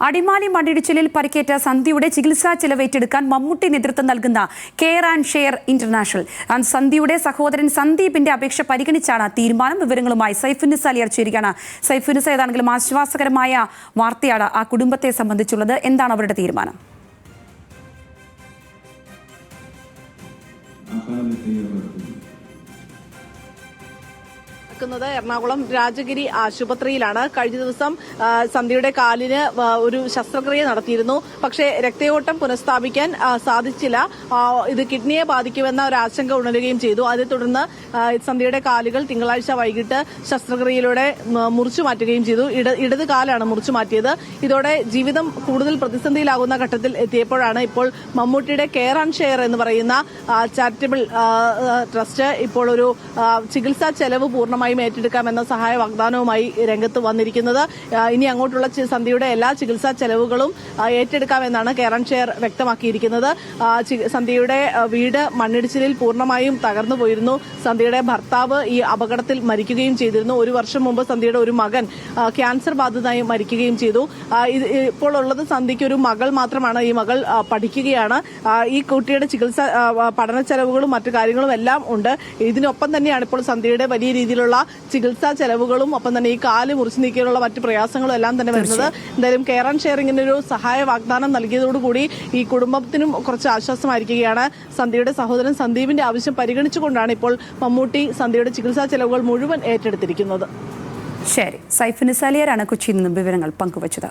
അടിമാലി മണ്ണിടിച്ചിലിൽ പരിക്കേറ്റ സന്ധ്യയുടെ ചികിത്സാ ചെലവ് ഏറ്റെടുക്കാൻ മമ്മൂട്ടി നേതൃത്വം നൽകുന്ന കെയർ ആൻഡ് ഷെയർ ഇന്റർനാഷണൽ സന്ധ്യയുടെ സഹോദരൻ സന്ദീപിന്റെ അപേക്ഷ പരിഗണിച്ചാണ് തീരുമാനം. വിവരങ്ങളുമായി സൈഫുന്നിസ അലിയാർ ചേരുകയാണ്. സൈഫുന്നിസ, ഏതാണെങ്കിലും ആശ്വാസകരമായ വാർത്തയാണ് ആ കുടുംബത്തെ സംബന്ധിച്ചുള്ളത്. എന്താണ് അവരുടെ തീരുമാനം? എറണാകുളം രാജഗിരി ആശുപത്രിയിലാണ്. കഴിഞ്ഞ ദിവസം സന്ധ്യയുടെ കാലിന് ഒരു ശസ്ത്രക്രിയ നടത്തിയിരുന്നു. പക്ഷേ രക്തയോട്ടം പുനഃസ്ഥാപിക്കാൻ സാധിച്ചില്ല. ഇത് കിഡ്നിയെ ബാധിക്കുമെന്ന ഒരു ആശങ്ക ഉണരുകയും ചെയ്തു. അതിനെ തുടർന്ന് സന്ധ്യയുടെ കാലുകൾ തിങ്കളാഴ്ച വൈകിട്ട് ശസ്ത്രക്രിയയിലൂടെ മുറിച്ചു മാറ്റുകയും ചെയ്തു. ഇടത് കാലാണ് മുറിച്ചു മാറ്റിയത്. ഇതോടെ ജീവിതം കൂടുതൽ പ്രതിസന്ധിയിലാകുന്ന ഘട്ടത്തിൽ എത്തിയപ്പോഴാണ് ഇപ്പോൾ മമ്മൂട്ടിയുടെ കെയർ ആൻഡ് ഷെയർ എന്ന് പറയുന്ന ചാരിറ്റബിൾ ട്രസ്റ്റ് ഇപ്പോൾ ഒരു ചികിത്സാ ചെലവ് പൂർണ്ണമായി ഏറ്റെടുക്കാമെന്ന സഹായ വാഗ്ദാനവുമായി രംഗത്ത് വന്നിരിക്കുന്നത്. ഇനി അങ്ങോട്ടുള്ള സന്ധ്യയുടെ എല്ലാ ചികിത്സാ ചെലവുകളും ഏറ്റെടുക്കാമെന്നാണ് കെയർ ആൻഡ് ഷെയർ വ്യക്തമാക്കിയിരിക്കുന്നത്. സന്ധ്യയുടെ വീട് മണ്ണിടിച്ചിലിൽ പൂർണ്ണമായും തകർന്നു പോയിരുന്നു. സന്ധ്യയുടെ ഭർത്താവ് ഈ അപകടത്തിൽ മരിക്കുകയും ചെയ്തിരുന്നു. ഒരു വർഷം മുമ്പ് സന്ധ്യയുടെ ഒരു മകൻ ക്യാൻസർ ബാധിതനായി മരിക്കുകയും ചെയ്തു. ഇപ്പോൾ ഉള്ളത് സന്ധ്യയ്ക്ക് ഒരു മകൾ മാത്രമാണ്. ഈ മകൾ പഠിക്കുകയാണ്. ഈ കുട്ടിയുടെ ചികിത്സ പഠന ചെലവുകളും മറ്റു കാര്യങ്ങളും എല്ലാം ഉണ്ട്. ഇതിനൊപ്പം തന്നെയാണ് ഇപ്പോൾ സന്ധ്യയുടെ വലിയ രീതിയിലുള്ള ചികിത്സാ ചെലവുകളും ഒപ്പം തന്നെ ഈ കാല് മുറിച്ചു നീക്കിയുള്ള മറ്റു പ്രയാസങ്ങളും എല്ലാം തന്നെ വരുന്നത്. എന്തായാലും കെയർ ആൻഡ് ഷെയറിംഗിന് ഒരു സഹായ വാഗ്ദാനം നൽകിയതോടുകൂടി ഈ കുടുംബത്തിനും കുറച്ച് ആശ്വാസമായിരിക്കുകയാണ്. സന്ധ്യയുടെ സഹോദരൻ സന്ദീപിന്റെ ആവശ്യം പരിഗണിച്ചുകൊണ്ടാണ് ഇപ്പോൾ മമ്മൂട്ടി സന്ധ്യയുടെ ചികിത്സാ ചെലവുകൾ മുഴുവൻ ഏറ്റെടുത്തിരിക്കുന്നത്. ശരി, സൈഫുന്നിസ അലിയാരാണ് കൊച്ചിയിൽ നിന്നും വിവരങ്ങൾ പങ്കുവച്ചത്.